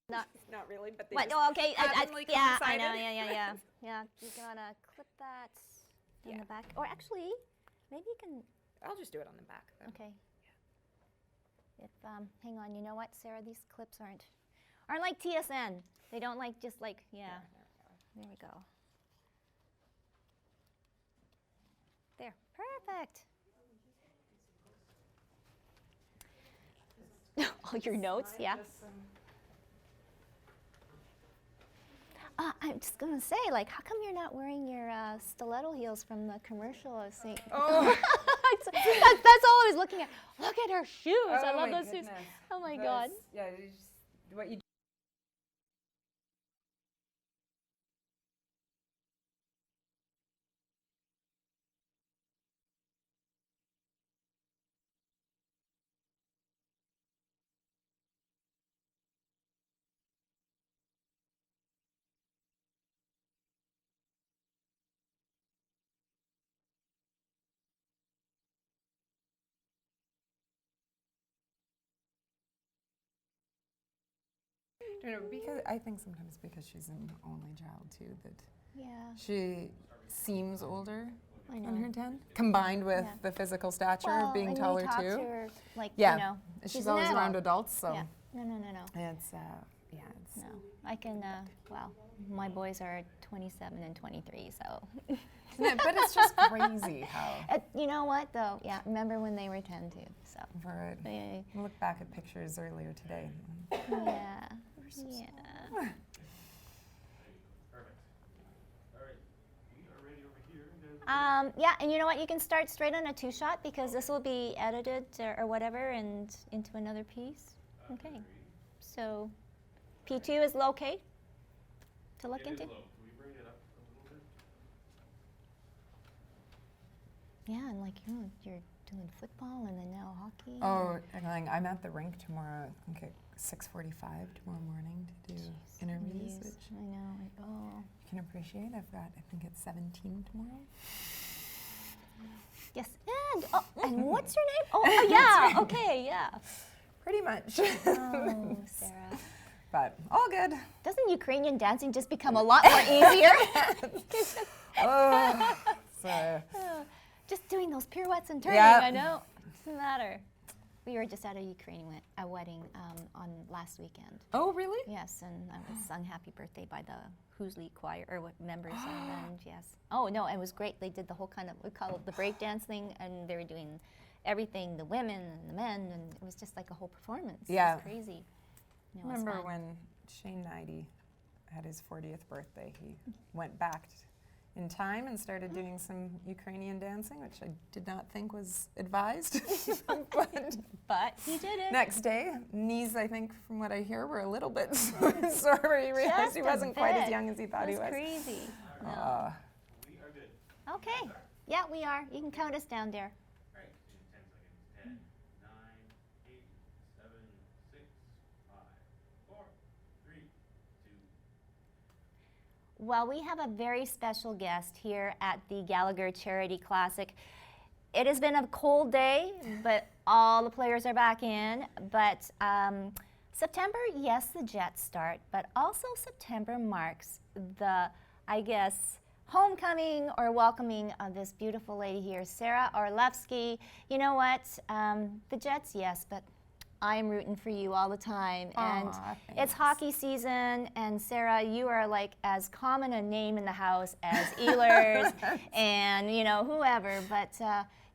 Not really, but they What? just Oh, okay. Yeah, I coincided. know. Yeah. You gotta clip that in the back, or actually, maybe you can. I'll just do it on the back. Then. Okay. If hang on. You know what, Sarah? These clips aren't like TSN. They don't like just like yeah. There we go. There. Perfect. All your notes, yeah. I'm just gonna say, like, how come you're not wearing your stiletto heels from the commercial I was seeing? Oh, that's all I was looking at. Look at her shoes. I love those shoes. Oh my God. Yeah, what you. Because I think sometimes because she's an only child too, that she seems older than her 10, combined with the physical stature of being taller you talk too. To her, like, Yeah, you know, she's always around adults, so No. it's it's No, I can. Well, my boys are 27 and 23, so. but it's just crazy how. You know what though? Yeah, remember when they were 10 too? So. Right. We'll look back at pictures earlier today. Yeah. Yeah. Yeah, and you know what? You can start straight on a 2-shot because this will be edited or whatever and into another piece. Okay. So, P2 is okay to look into? Can we bring it up a little bit? Yeah, and like you're doing football and then now hockey. Oh, I'm at the rink tomorrow. Okay, 6:45 tomorrow morning to do interviews. Which I know. you can appreciate. I've got, I think it's 17 tomorrow. Yes, and what's your name? Oh yeah. Okay, yeah. Pretty much. Oh, Sarah. But all good. Doesn't Ukrainian dancing just become a lot more easier? Just doing those pirouettes and turning, I know. Doesn't matter. We were just at a Ukrainian wedding on last weekend. Oh, really? Yes, and I was sung happy birthday by the Hoosly choir, or what members of the band, yes. Oh, no, it was great. They did the whole kind of, we call it the breakdance thing, and they were doing everything, the women and the men, and it was just like a whole performance. Yeah. It was crazy. You know, Remember when Shane Knighty had his 40th birthday, he went back in time and started doing some Ukrainian dancing, which I did not think was advised. But he did it. Next day, knees, I think, from what I hear, were a little bit sore. He realized he wasn't quite as young as he thought he was. That's crazy. We are good. Okay. Yeah, we are. You can count us down there. All right, in 10 seconds. 10, 9, 8, 7, 6, 5, 4, 3, 2. Well, we have a very special guest here at the Gallagher Charity Classic. It has been a cold day, but all the players are back in. But September, yes, the Jets start, but also September marks the, I guess, homecoming or welcoming of this beautiful lady here, Sara Orlesky. You know what? The Jets, yes, but I'm rooting for you all the time. And it's hockey season, and Sara, you are like as common a name in the house as Ehlers and, you know, whoever. But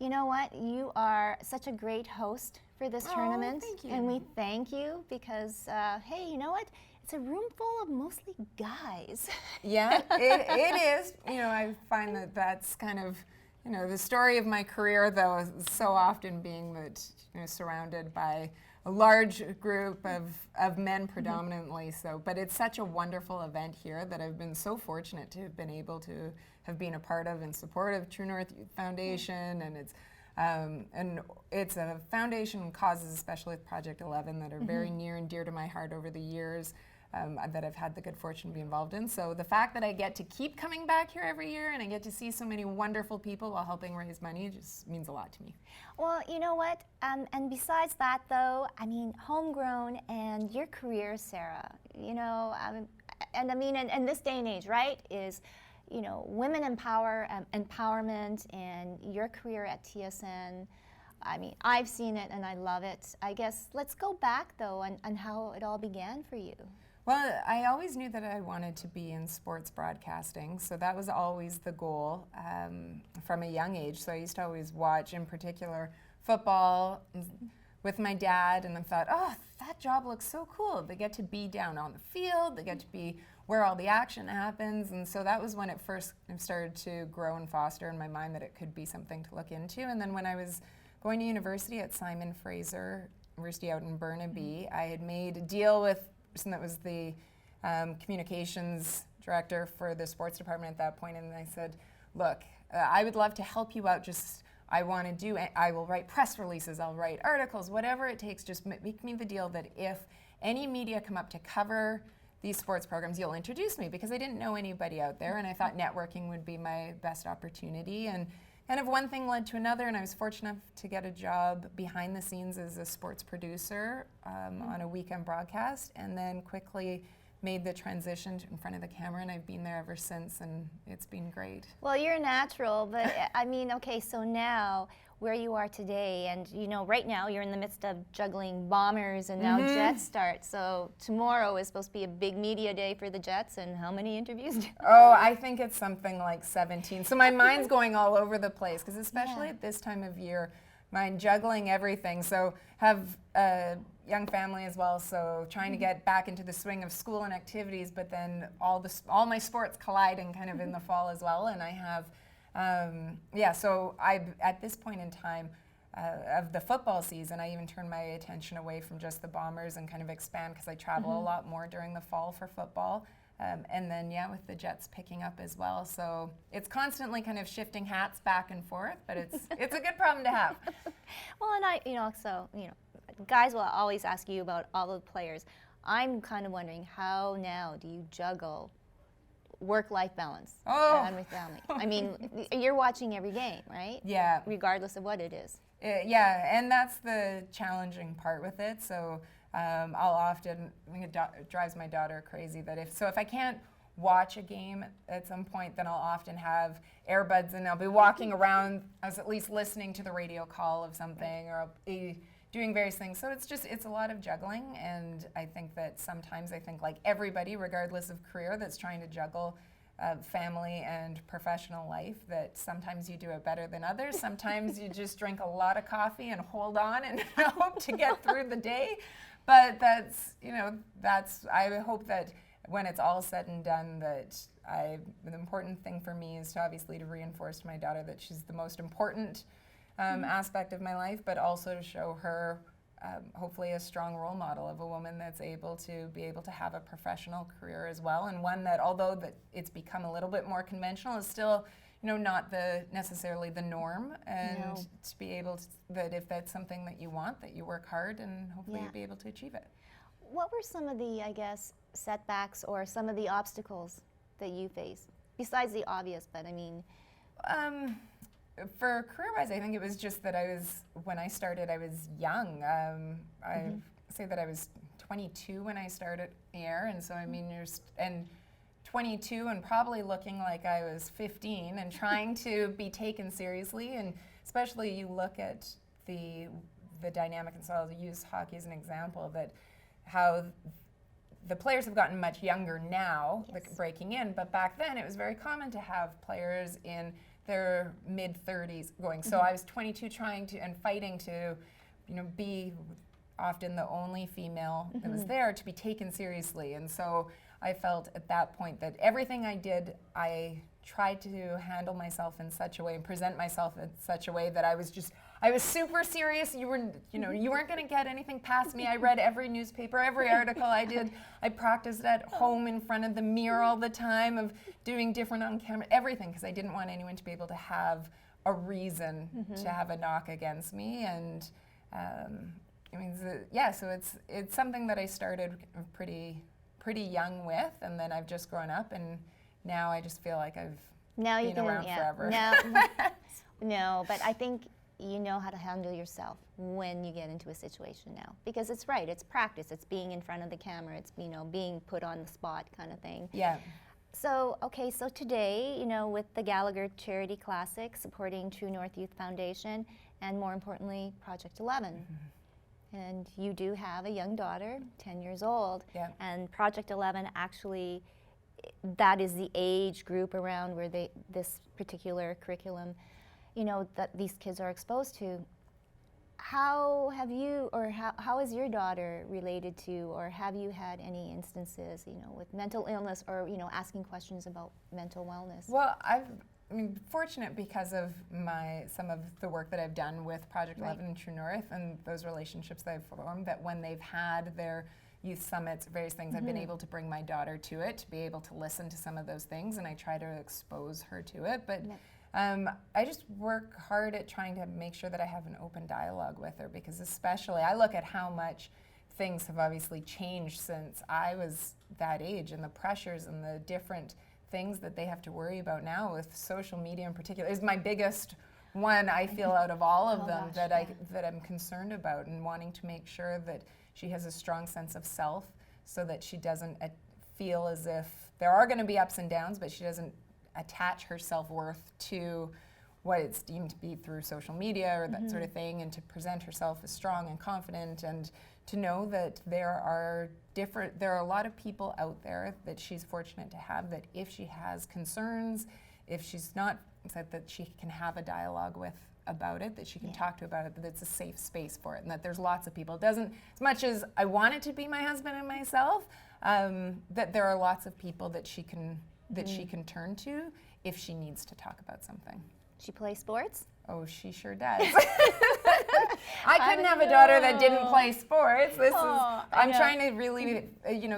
you know what? You are such a great host for this tournament. Thank you. And we thank you because, hey, you know what? It's a room full of mostly guys. Yeah, it is. You know, I find that that's kind of, you know, the story of my career, though, is so often being that, you know, surrounded by a large group of men predominantly. So, but it's such a wonderful event here that I've been so fortunate to have been able to have been a part of and support of True North Youth Foundation, and it's a foundation causes, especially with Project 11, that are very near and dear to my heart over the years. that I've had the good fortune to be involved in. So the fact that I get to keep coming back here every year and I get to see so many wonderful people while helping raise money just means a lot to me. Well, you know what? And besides that, though, I mean, homegrown and your career, Sarah, you know, and I mean, in this day and age, right, is, you know, women empowerment and your career at TSN. I mean, I've seen it and I love it. I guess let's go back, though, and how it all began for you. Well, I always knew that I wanted to be in sports broadcasting, so that was always the goal from a young age. So I used to always watch, in particular, football with my dad, and I thought, oh, that job looks so cool. They get to be down on the field, they get to be where all the action happens, and so that was when it first started to grow and foster in my mind that it could be something to look into. And then when I was going to university at Simon Fraser University out in Burnaby, I had made a deal with that was the communications director for the sports department at that point, and I said, look, I would love to help you out, just I will write press releases, I'll write articles, whatever it takes, just make me the deal that if any media come up to cover these sports programs, you'll introduce me, because I didn't know anybody out there, and I thought networking would be my best opportunity. And kind of one thing led to another, and I was fortunate enough to get a job behind the scenes as a sports producer on a weekend broadcast, and then quickly made the transition in front of the camera, and I've been there ever since, and it's been great. Well, you're a natural, but I mean, okay, so now where you are today, and you know, right now you're in the midst of juggling Bombers and now Jets start. So tomorrow is supposed to be a big media day for the Jets, and how many interviews do you have? Oh, I think it's something like 17. So my mind's going all over the place, because especially at this time of year, I'm juggling everything. So have a young family as well, so trying to get back into the swing of school and activities, but then all my sports colliding kind of in the fall as well. And I have so at this point in time of the football season, I even turn my attention away from just the Bombers and kind of expand, because I travel a lot more during the fall for football. And then, with the Jets picking up as well. So it's constantly kind of shifting hats back and forth, but it's a good problem to have. Well, and guys will always ask you about all the players. I'm kind of wondering, how now do you juggle work-life balance and with family? I mean, you're watching every game, right? Yeah. Regardless of what it is. And that's the challenging part with it. So I'll often, I think it drives my daughter crazy that if I can't watch a game at some point, then I'll often have earbuds and I'll be walking around, I was at least listening to the radio call of something, or I'll be doing various things. So it's a lot of juggling, and I think that sometimes like everybody, regardless of career, that's trying to juggle family and professional life, that sometimes you do it better than others. Sometimes you just drink a lot of coffee and hold on and hope to get through the day. But I hope that when it's all said and done, that the important thing for me is to obviously to reinforce to my daughter that she's the most important aspect of my life, but also to show her hopefully a strong role model of a woman that's able to have a professional career as well, and one that, although that it's become a little bit more conventional, is still not necessarily the norm, and to be able to, that if that's something that you want, that you work hard and hopefully you'll be able to achieve it. What were some of the, setbacks or some of the obstacles that you faced, besides the obvious, but I mean? For career-wise, I think it was just that when I started, I was young. I say that I was 22 when I started AIR, and so I mean, and 22 and probably looking like I was 15 and trying to be taken seriously, and especially you look at the dynamic, and so I'll use hockey as an example, that how the players have gotten much younger now, like breaking in, but back then it was very common to have players in their mid-30s going. So I was 22 trying to and fighting to, be often the only female that was there to be taken seriously. And so I felt at that point that everything I did, I tried to handle myself in such a way and present myself in such a way that I was super serious. You weren't going to get anything past me. I read every newspaper, every article I did. I practiced at home in front of the mirror all the time of doing different on-camera, everything, because I didn't want anyone to be able to have a reason to have a knock against me. And so it's something that I started pretty pretty young with, and then I've just grown up, and now I just feel like I've Now you been can, around forever. No, but I think you know how to handle yourself when you get into a situation now, because it's right. It's practice. It's being in front of the camera. It's being put on the spot kind of thing. Yeah. So okay, so today, with the Gallagher Charity Classic, supporting True North Youth Foundation, and more importantly, Project 11. Mm-hmm. And you do have a young daughter, 10 years old. Yeah. And Project 11 actually, that is the age group around where this particular curriculum, that these kids are exposed to. How have you, or how is your daughter related to, or have you had any instances, with mental illness, or asking questions about mental wellness? Well, fortunate because of some of the work that I've done with Project 11 and True North, and those relationships that I've formed, that when they've had their youth summits, various things, I've been able to bring my daughter to it, to be able to listen to some of those things, and I try to expose her to it. But I just work hard at trying to make sure that I have an open dialogue with her, because especially I look at how much things have obviously changed since I was that age, and the pressures and the different things that they have to worry about now with social media in particular is my biggest one, I feel, out of all of them, that I'm concerned about, and wanting to make sure that she has a strong sense of self, so that she doesn't feel as if there are going to be ups and downs, but she doesn't attach her self-worth to what it's deemed to be through social media or that sort of thing, and to present herself as strong and confident, and to know that there are a lot of people out there that she's fortunate to have, that if she has concerns, if she's not, that she can have a dialogue with about it, that she can talk to about it, that it's a safe space for it, and that there's lots of people. It doesn't, as much as I want it to be my husband and myself, that there are lots of people that she can turn to if she needs to talk about something. She plays sports? Oh, she sure does. I couldn't have a daughter that didn't play sports. I'm trying to really,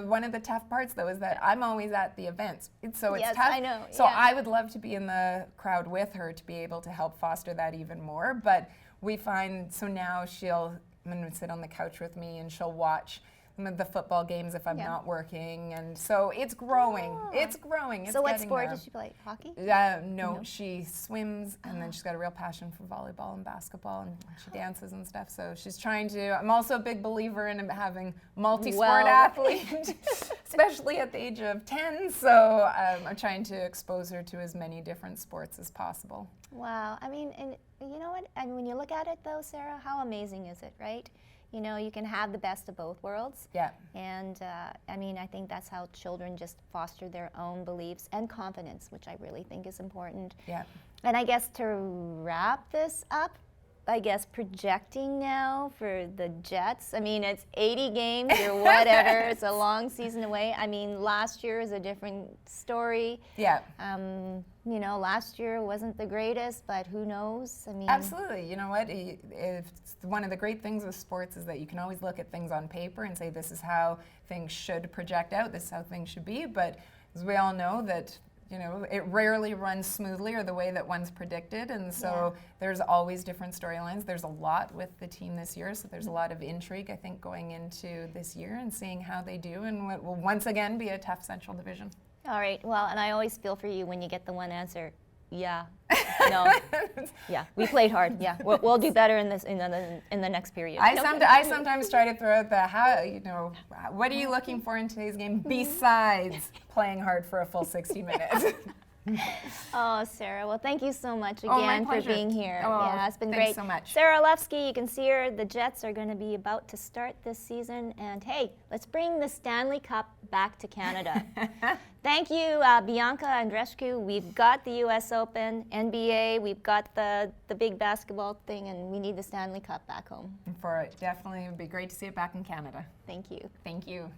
one of the tough parts though is that I'm always at the events. So it's tough. I know. So I would love to be in the crowd with her to be able to help foster that even more. But we find, so now I'm going to sit on the couch with me and she'll watch the football games if I'm not working, and so it's growing. It's growing. It's so what sport does she play? Hockey? No, she swims, and then she's got a real passion for volleyball and basketball, and she dances and stuff. So she's trying to. I'm also a big believer in having multi-sport athlete, especially at the age of 10. So I'm trying to expose her to as many different sports as possible. Wow. I mean, and you know what? And when you look at it, though, Sarah, how amazing is it, right? You can have the best of both worlds. Yeah. And I think that's how children just foster their own beliefs and confidence, which I really think is important. Yeah. And I guess to wrap this up, projecting now for the Jets. It's 80 games or whatever. It's a long season away. Last year is a different story. Yeah. Last year wasn't the greatest, but who knows? Absolutely. You know what? One of the great things with sports is that you can always look at things on paper and say, this is how things should project out, this is how things should be. But as we all know that, it rarely runs smoothly or the way that one's predicted, and so there's always different storylines. There's a lot with the team this year, so there's a lot of intrigue, I think, going into this year and seeing how they do and what will once again be a tough Central Division. All right, well, and I always feel for you when you get the one answer, yeah, no, yeah, we played hard, yeah, we'll do better in the next period. I sometimes try to throw out what are you looking for in today's game besides playing hard for a full 60 minutes? Oh, Sara, well, thank you so much again for being here. Oh, it's been thanks great. So much. Sara Orlesky, you can see her. The Jets are going to be about to start this season, and hey, let's bring the Stanley Cup back to Canada. Thank you, Bianca Andreescu. We've got the U.S. Open, NBA, we've got the big basketball thing, and we need the Stanley Cup back home. Definitely, it would be great to see it back in Canada. Thank you. Thank you.